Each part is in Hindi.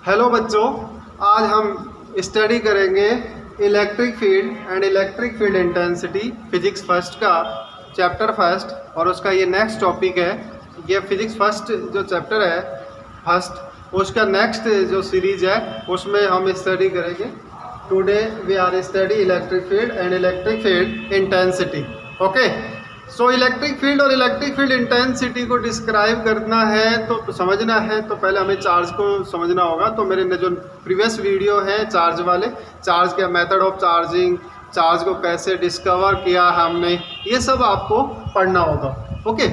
हेलो बच्चों, आज हम स्टडी करेंगे electric field and electric field intensity physics first का चैप्टर फर्स्ट, और उसका ये नेक्स्ट टॉपिक है। ये फिजिक्स फर्स्ट जो चैप्टर है फर्स्ट, उसका नेक्स्ट जो सीरीज है उसमें हम स्टडी करेंगे। Today we are study electric field and electric field intensity. Okay, so electric field और इलेक्ट्रिक फील्ड इंटेंसिटी को डिस्क्राइब करना है तो समझना है तो पहले हमें चार्ज को समझना होगा। तो मेरे जो प्रीवियस वीडियो है चार्ज वाले, चार्ज के मेथड ऑफ चार्जिंग, चार्ज को कैसे डिस्कवर किया हमने, ये सब आपको पढ़ना होगा। ओके,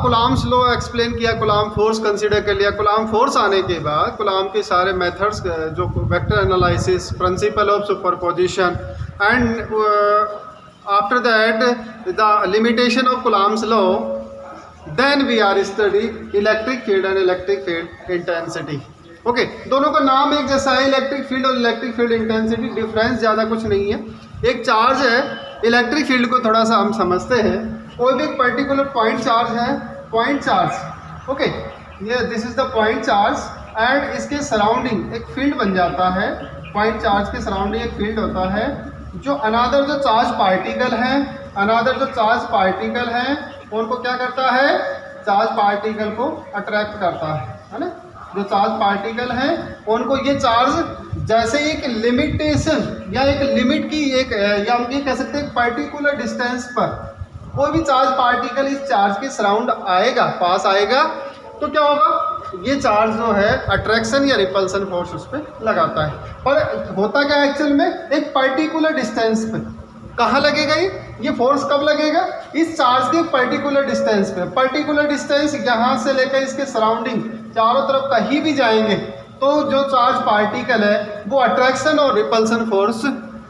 कुलाम्स लॉ एक्सप्लेन किया, कुलाम फोर्स कंसीडर कर लिया। कुलाम फोर्स आने के बाद कुलाम के सारे मेथड्स जो vector analysis, principle of superposition and after that the limitation of Coulomb's law, then we are study electric field and electric field intensity. Okay, दोनों का नाम एक जैसा है, इलेक्ट्रिक फील्ड और इलेक्ट्रिक फील्ड इंटेंसिटी। डिफरेंस ज़्यादा कुछ नहीं है। एक चार्ज है, इलेक्ट्रिक फील्ड को थोड़ा सा हम समझते हैं। कोई भी एक पर्टिकुलर पॉइंट चार्ज है, पॉइंट चार्ज। ओके, ये this is the point charge and इसके सराउंडिंग एक फील्ड बन जाता है। पॉइंट चार्ज के सराउंडिंग एक फील्ड होता है जो अनादर जो चार्ज पार्टिकल है, उनको क्या करता है, चार्ज पार्टिकल को अट्रैक्ट करता है ना। जो चार्ज पार्टिकल है उनको ये चार्ज जैसे एक लिमिटेशन या एक लिमिट की एक, या हम ये कह सकते हैं पर्टिकुलर डिस्टेंस पर कोई भी चार्ज पार्टिकल इस चार्ज के सराउंड आएगा, पास आएगा, तो क्या होगा, ये चार्ज जो है अट्रैक्शन या रिपल्सन फोर्स उस पर लगाता है। पर होता क्या है एक्चुअल में, एक पर्टिकुलर डिस्टेंस पे कहाँ लगेगा ये फोर्स कब लगेगा, इस चार्ज के पर्टिकुलर डिस्टेंस पे। पर्टिकुलर डिस्टेंस यहाँ से लेकर इसके सराउंडिंग चारों तरफ कहीं भी जाएंगे तो जो चार्ज पार्टिकल है वो अट्रैक्शन और रिपल्सन फोर्स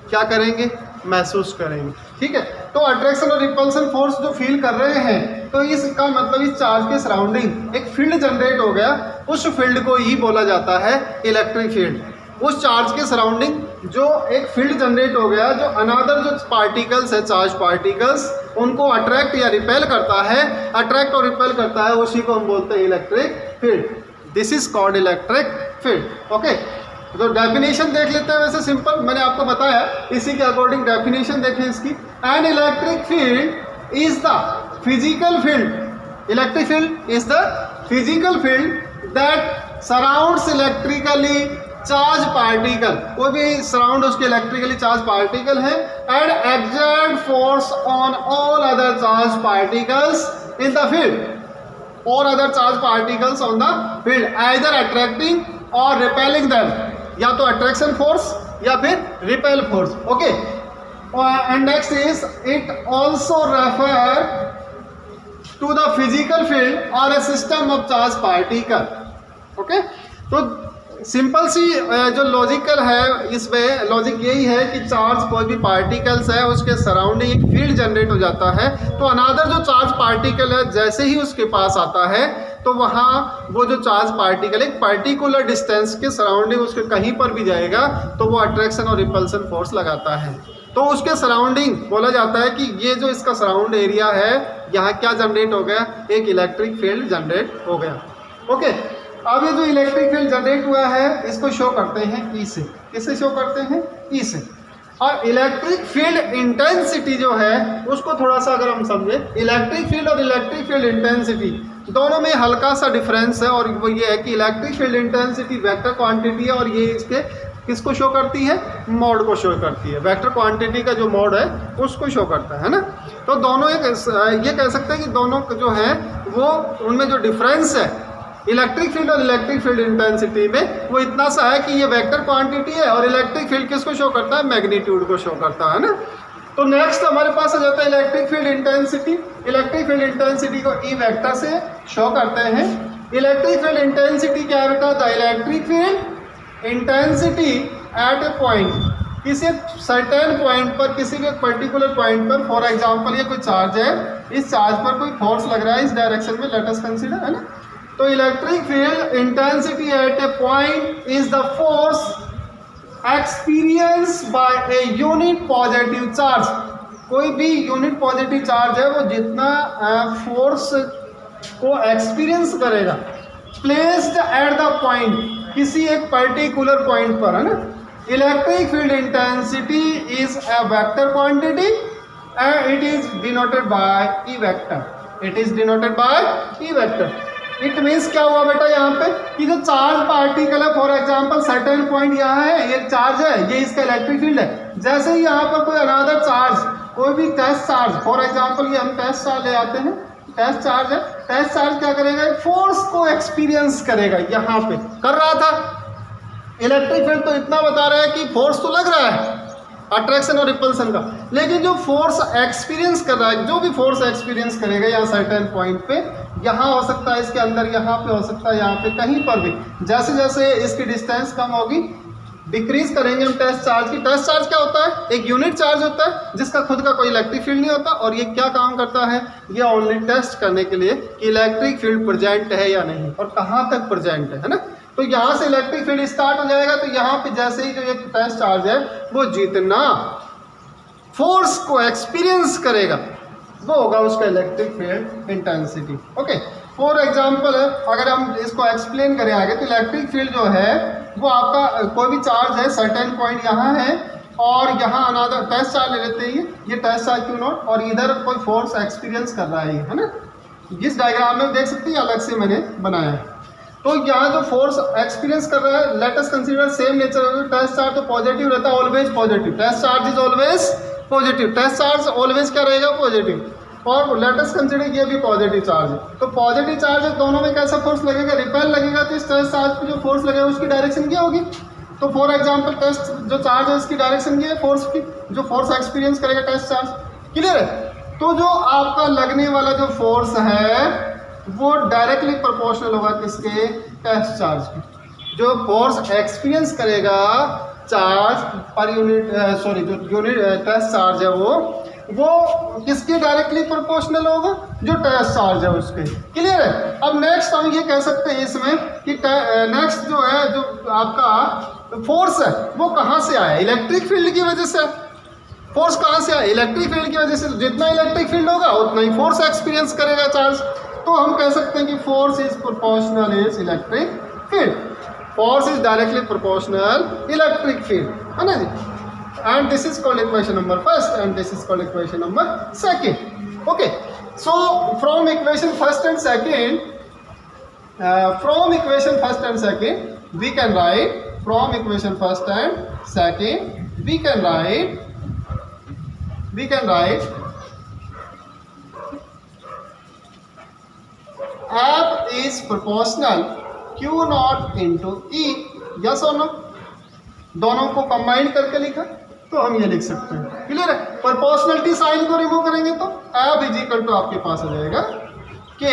क्या करेंगे, महसूस करेंगे। ठीक है, तो अट्रैक्शन और रिपल्सन फोर्स जो फील कर रहे हैं, तो इसका मतलब इस चार्ज के सराउंडिंग एक फील्ड जनरेट हो गया। उस फील्ड को ही बोला जाता है इलेक्ट्रिक फील्ड। उस चार्ज के सराउंडिंग जो एक फील्ड जनरेट हो गया, जो अनादर जो पार्टिकल्स है, चार्ज पार्टिकल्स, उनको अट्रैक्ट या रिपेल करता है, अट्रैक्ट और रिपेल करता है, उसी को हम बोलते हैं electric field. This is called electric field. Okay, तो डेफिनेशन देख लेते हैं। वैसे सिंपल मैंने आपको बताया, इसी के अकॉर्डिंग डेफिनेशन देखें इसकी। An electric field is the physical field, electric field is the physical field that surrounds electrically charge particle, कोई भी सराउंड उसके इलेक्ट्रिकली चार्ज पार्टिकल है, and exert force on all other charge particles in the field, और other charge particles on the field, either attracting or repelling them, या तो अट्रैक्शन फोर्स या फिर repel force. Okay, and next is it also refer to the physical field और a system of charge particle. Okay, तो सिंपल सी जो लॉजिकल है इसमें, लॉजिक यही है कि चार्ज कोई भी पार्टिकल्स है उसके सराउंडिंग एक फील्ड जनरेट हो जाता है। तो अनादर जो चार्ज पार्टिकल है जैसे ही उसके पास आता है तो वहाँ वो जो चार्ज पार्टिकल एक पर्टिकुलर डिस्टेंस के सराउंडिंग उसके कहीं पर भी जाएगा तो वो अट्रैक्शन और रिपल्सन फोर्स लगाता है। तो उसके सराउंडिंग बोला जाता है कि ये जो इसका सराउंड एरिया है, यहाँ क्या जनरेट हो गया, एक इलेक्ट्रिक फील्ड जनरेट हो गया। ओके, अब ये जो इलेक्ट्रिक फील्ड जनरेट हुआ है इसको शो करते हैं ई से। किससे शो करते हैं, ई से। और इलेक्ट्रिक फील्ड इंटेंसिटी जो है उसको थोड़ा सा अगर हम समझे, इलेक्ट्रिक फील्ड और इलेक्ट्रिक फील्ड इंटेंसिटी दोनों में हल्का सा डिफरेंस है, और वो ये है कि electric field intensity vector quantity है और ये इसके किसको शो करती है, मोड को शो करती है। वेक्टर क्वांटिटी का जो मोड है उसको शो करता है ना। तो दोनों एक ये कह सकते हैं कि दोनों जो है वो उनमें जो डिफरेंस है इलेक्ट्रिक फील्ड और इलेक्ट्रिक फील्ड इंटेंसिटी में, वो इतना सा है कि ये वेक्टर क्वांटिटी है और इलेक्ट्रिक फील्ड किसको शो करता है, मैग्नीट्यूड को शो करता है ना। तो नेक्स्ट हमारे पास आ जाता है electric field intensity. Electric field intensity को ई वेक्टर से शो करते हैं। इलेक्ट्रिक फील्ड इंटेंसिटी क्या है, the electric field intensity at A point, किसी सर्टेन पॉइंट पर, किसी भी पर्टिकुलर पॉइंट पर, फॉर एग्जांपल ये कोई चार्ज है, इस चार्ज पर कोई फोर्स लग रहा है इस डायरेक्शन में, लेट अस कंसीडर, है ना। तो electric field intensity at A point is the force experience by a unit positive charge. कोई भी यूनिट पॉजिटिव चार्ज है वो जितना फोर्स को एक्सपीरियंस करेगा प्लेस्ड एट द पॉइंट, किसी एक पर्टिकुलर पॉइंट पर, है ना। Electric field intensity is a vector quantity and it is denoted by E vector, it is denoted by E vector. It means क्या हुआ बेटा यहाँ पे कि जो चार्ज पार्टिकल है, फॉर एग्जांपल सर्टेन पॉइंट यहाँ है, ये चार्ज है, ये इसका इलेक्ट्रिक फील्ड है। जैसे ही यहाँ पर कोई अनदर चार्ज, कोई भी टेस्ट चार्ज, फॉर एग्जांपल ये हम टेस्ट चार्ज ले आते हैं, टेस्ट चार्ज है, टेस्ट चार्ज क्या करेगा, फोर्स को एक्सपीरियंस करेगा। यहाँ पे कर रहा था इलेक्ट्रिक फील्ड, तो इतना बता रहा है कि फोर्स तो लग रहा है अट्रैक्शन और रिपल्सन का, लेकिन जो फोर्स एक्सपीरियंस कर रहा है, जो भी फोर्स एक्सपीरियंस करेगा यहाँ सर्टेन पॉइंट पे, यहाँ हो सकता है इसके अंदर, यहाँ पे हो सकता है, यहाँ पे कहीं पर भी, जैसे जैसे इसकी डिस्टेंस कम होगी डिक्रीज करेंगे हम टेस्ट चार्ज की। टेस्ट चार्ज क्या होता है, एक यूनिट चार्ज होता है जिसका खुद का कोई इलेक्ट्रिक फील्ड नहीं होता, और ये क्या काम करता है, ये ओनली टेस्ट करने के लिए कि इलेक्ट्रिक फील्ड प्रेजेंट है या नहीं और कहाँ तक प्रेजेंट है ना। तो यहाँ से इलेक्ट्रिक फील्ड स्टार्ट हो जाएगा, तो यहाँ पे जैसे ही जो ये टेस्ट चार्ज है वो जितना फोर्स को एक्सपीरियंस करेगा वो होगा उसका electric field intensity. Okay, for example अगर हम इसको एक्सप्लेन करें आगे, तो इलेक्ट्रिक फील्ड जो है वो आपका कोई भी चार्ज है, सर्टेन पॉइंट यहाँ है और यहाँ अनदर टेस्ट चार्ज ले लेते हैं, ये टेस्ट चार्ज क्यू नॉट, और इधर कोई फोर्स एक्सपीरियंस कर रहा है ना। इस डायग्राम में देख सकते हैं, अलग से मैंने बनाया है। तो यहाँ जो फोर्स एक्सपीरियंस कर रहा है, let us consider same nature, test charge तो पॉजिटिव रहता है, always positive, test charge is always positive, test charge always क्या रहेगा, पॉजिटिव। और लेट अस कंसीडर ये भी पॉजिटिव चार्ज है, तो पॉजिटिव चार्ज है, दोनों में कैसा फोर्स लगेगा, रिपेल लगेगा, तो इस टेस्ट चार्ज पे जो फोर्स लगेगा उसकी डायरेक्शन क्या होगी। तो फॉर एग्जांपल टेस्ट जो चार्ज है उसकी डायरेक्शन क्या है, फोर्स की, जो फोर्स एक्सपीरियंस करेगा टेस्ट चार्ज, क्लियर है। तो जो आपका लगने वाला जो फोर्स है वो डायरेक्टली प्रोपोर्शनल होगा किसके, टेस्ट चार्ज की। जो फोर्स एक्सपीरियंस करेगा चार्ज पर यूनिट, सॉरी जो यूनिट टेस्ट चार्ज है वो किसके डायरेक्टली प्रोपोर्शनल होगा, जो टेस्ट चार्ज है उसके, क्लियर है। अब नेक्स्ट हम ये कह सकते हैं इसमें कि नेक्स्ट जो है, जो आपका फोर्स है वो कहाँ से आया, इलेक्ट्रिक फील्ड की वजह से। फोर्स कहाँ से आया, इलेक्ट्रिक फील्ड की वजह से। जितना इलेक्ट्रिक फील्ड होगा उतना ही फोर्स एक्सपीरियंस करेगा चार्ज। तो हम कह सकते हैं कि force is proportional is electric field, force is directly proportional electric field, है ना जी। and this is called equation number first and this is called equation number second. Okay, so from equation first and second, we can write, from equation first and second we can write F is proportional Q naught into E, yes or no। दोनों को कंबाइन करके लिखा तो हम ये लिख सकते हैं, क्लियर है। प्रोपोर्शनलिटी साइन को रिमूव करेंगे तो F इज इक्वल टू आपके पास आ जाएगा K,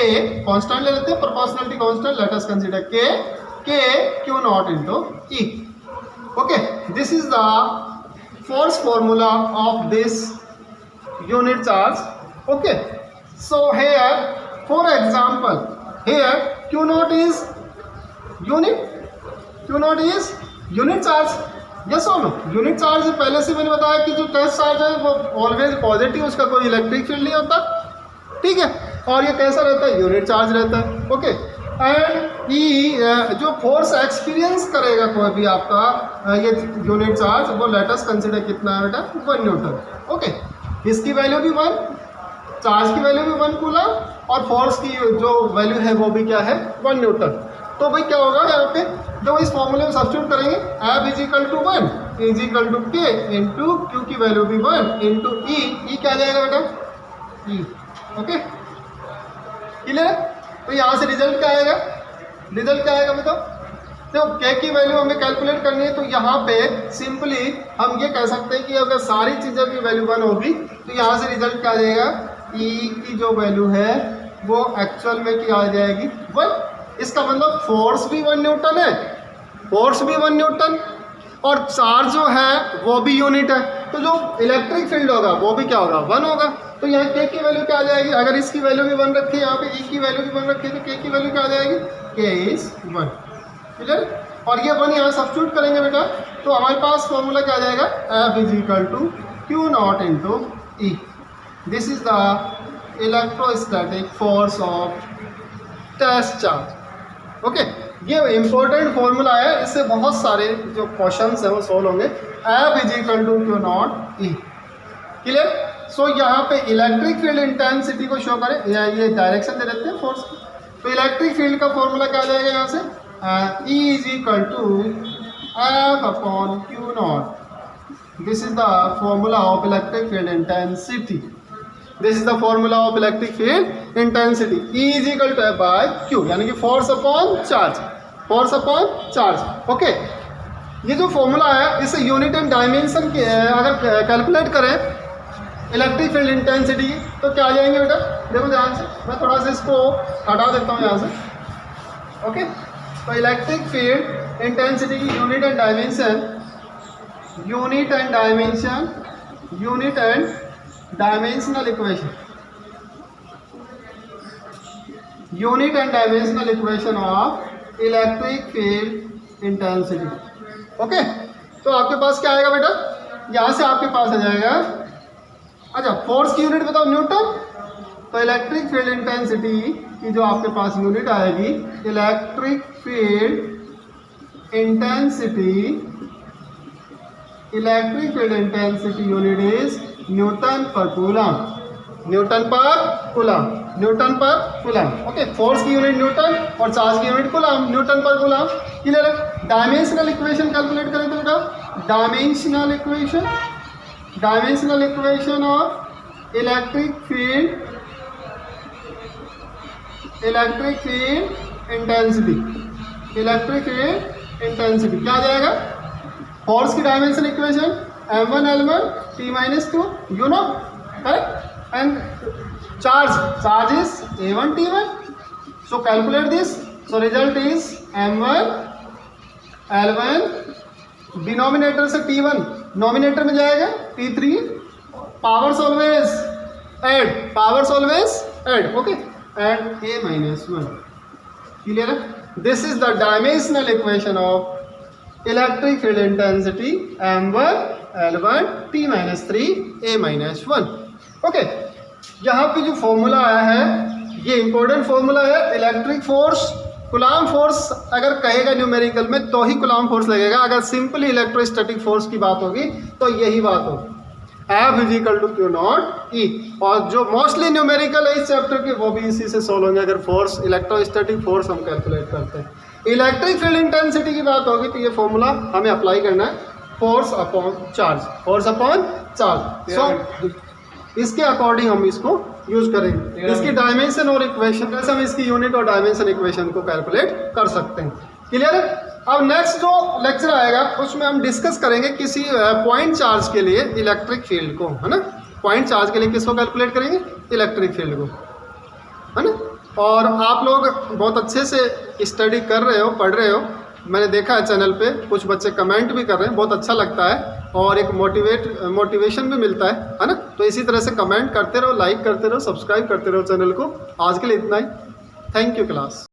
कांस्टेंट ले लेते हैं, proportionality constant, late us consider K Q not into E। Okay, this is the force formula of this unit charge. Okay, so here for example here Q not is unit charge, yes और नो। यूनिट चार्ज पहले से मैंने बताया कि जो टेस्ट चार्ज है वो ऑलवेज पॉजिटिव, उसका कोई इलेक्ट्रिक फील्ड नहीं होता, ठीक है। और ये कैसा रहता है, यूनिट चार्ज रहता है। ओके, एंड ई जो फोर्स एक्सपीरियंस करेगा कोई भी आपका ये यूनिट चार्ज, वो लेट अस कंसीडर कितना है बेटा, 1 न्यूटन। ओके, इसकी वैल्यू भी 1, चार्ज की वैल्यू भी 1 कूलम, और फोर्स की जो वैल्यू है वो भी क्या है, 1 न्यूटन। तो भाई क्या होगा यहाँ पे, जब इस फॉर्मूले में सब्स्टिट्यूट करेंगे, F is equal to 1 is equal to K into Q की वैल्यू भी 1 इंटू E क्या आ जाएगा बेटा, E। ओके, क्लियर है। तो यहाँ से रिजल्ट क्या आएगा, बताओ। तो K की वैल्यू हमें कैलकुलेट करनी है, तो यहाँ पे सिंपली हम ये कह सकते हैं कि अगर सारी चीज़ों की वैल्यू 1 होगी तो यहाँ से रिजल्ट क्या आ जाएगा, E की जो वैल्यू है वो एक्चुअल में क्या आ जाएगी, 1। इसका मतलब फोर्स भी 1 न्यूटन है, और चार्ज जो है वो भी यूनिट है, तो जो इलेक्ट्रिक फील्ड होगा वो भी क्या होगा, 1 होगा। तो यहाँ K की वैल्यू क्या आ जाएगी, अगर इसकी वैल्यू भी 1 रखी है, यहाँ पे E की वैल्यू भी 1 रखी है, तो K की वैल्यू क्या आ जाएगी, K इज 1, क्लियर। और ये 1 यहाँ सब्स्टिट्यूट करेंगे बेटा, तो हमारे पास फॉर्मूला क्या आ जाएगा, F is equal to Q not into E। This is the electrostatic force of test charge. Okay, ये इंपॉर्टेंट फॉर्मूला है, इससे बहुत सारे जो क्वेश्चंस हैं वो सॉल्व होंगे। F is equal to Q not E। Clear? So यहाँ पे इलेक्ट्रिक फील्ड इंटेंसिटी को शो करें, या ये डायरेक्शन दे देते हैं फोर्स की। तो इलेक्ट्रिक फील्ड का फॉर्मूला क्या आ जाएगा यहाँ से, E is equal to F upon Q not. This is the formula of electric field intensity. This is the formula of electric field intensity. E is equal to F by Q, यानी कि force upon charge, force upon charge. Okay, ये जो फॉर्मूला है इसे यूनिट एंड डायमेंशन के अगर कैलकुलेट करें इलेक्ट्रिक फील्ड इंटेंसिटी तो क्या आ जाएंगे बेटा, देखो ध्यान से, मैं थोड़ा सा इसको हटा देता हूँ यहाँ से। ओके, तो इलेक्ट्रिक फील्ड इंटेंसिटी की unit and dimension, unit and dimension, unit and dimensional equation, unit and dimensional equation of electric field intensity. Okay, तो आपके पास क्या आएगा बेटा, यहाँ से आपके पास आ जाएगा, अच्छा फोर्स की यूनिट बताओ, न्यूटन। तो इलेक्ट्रिक फील्ड इंटेंसिटी की जो आपके पास यूनिट आएगी, electric field intensity, electric field intensity unit is Newton पर कूलम, न्यूटन पर कूलम, न्यूटन पर कूलम। ओके, फोर्स की यूनिट न्यूटन और चार्ज की यूनिट कूलम, न्यूटन पर कूलम। क्लियर है? डायमेंशनल इक्वेशन कैलकुलेट करें तो बेटा, dimensional equation, dimensional equation of electric field, electric field intensity, electric field intensity क्या आ जाएगा, फोर्स की dimensional equation m1 l1 t minus 2, you know, correct, and charge is a1 t1, so calculate this, so result is m1 l1, denominator से t1 नॉमिनेटर में जाएगा, t3, powers always add, powers always add. Okay, and a minus 1। Clear है? This is the dimensional equation of electric field intensity m1 l1 t minus 3 a minus 1। Okay, यहाँ पे जो फॉर्मूला आया है ये इंपॉर्टेंट फॉर्मूला है। इलेक्ट्रिक फोर्स, कूलॉम फोर्स अगर कहेगा न्यूमेरिकल में तो ही कूलॉम फोर्स लगेगा, अगर सिंपली इलेक्ट्रोस्टैटिक फोर्स की बात होगी तो यही बात होगी, F is equal to Q not E। और जो मोस्टली न्यूमेरिकल है इस चैप्टर के वो भी इसी से सॉल्व होंगे, अगर फोर्स, इलेक्ट्रोस्टैटिक फोर्स हम कैलकुलेट करते हैं। इलेक्ट्रिक फील्ड इंटेंसिटी की बात होगी तो ये फॉर्मूला हमें अप्लाई करना है, force upon charge, force upon charge. So इसके अकॉर्डिंग हम इसको यूज करेंगे, इसकी डायमेंशन और इक्वेशन, जैसे हम इसकी यूनिट और डायमेंशन इक्वेशन को कैलकुलेट कर सकते हैं। क्लियर है? अब नेक्स्ट जो लेक्चर आएगा उसमें हम डिस्कस करेंगे किसी पॉइंट चार्ज के लिए इलेक्ट्रिक फील्ड को, है ना, पॉइंट चार्ज के लिए किसको कैलकुलेट करेंगे, इलेक्ट्रिक फील्ड को, है ना। और आप लोग बहुत अच्छे से स्टडी कर रहे हो, पढ़ रहे हो, मैंने देखा है चैनल पे कुछ बच्चे कमेंट भी कर रहे हैं, बहुत अच्छा लगता है और एक मोटिवेशन भी मिलता है ना। तो इसी तरह से कमेंट करते रहो, लाइक करते रहो, सब्सक्राइब करते रहो चैनल को। आज के लिए इतना ही, थैंक यू क्लास।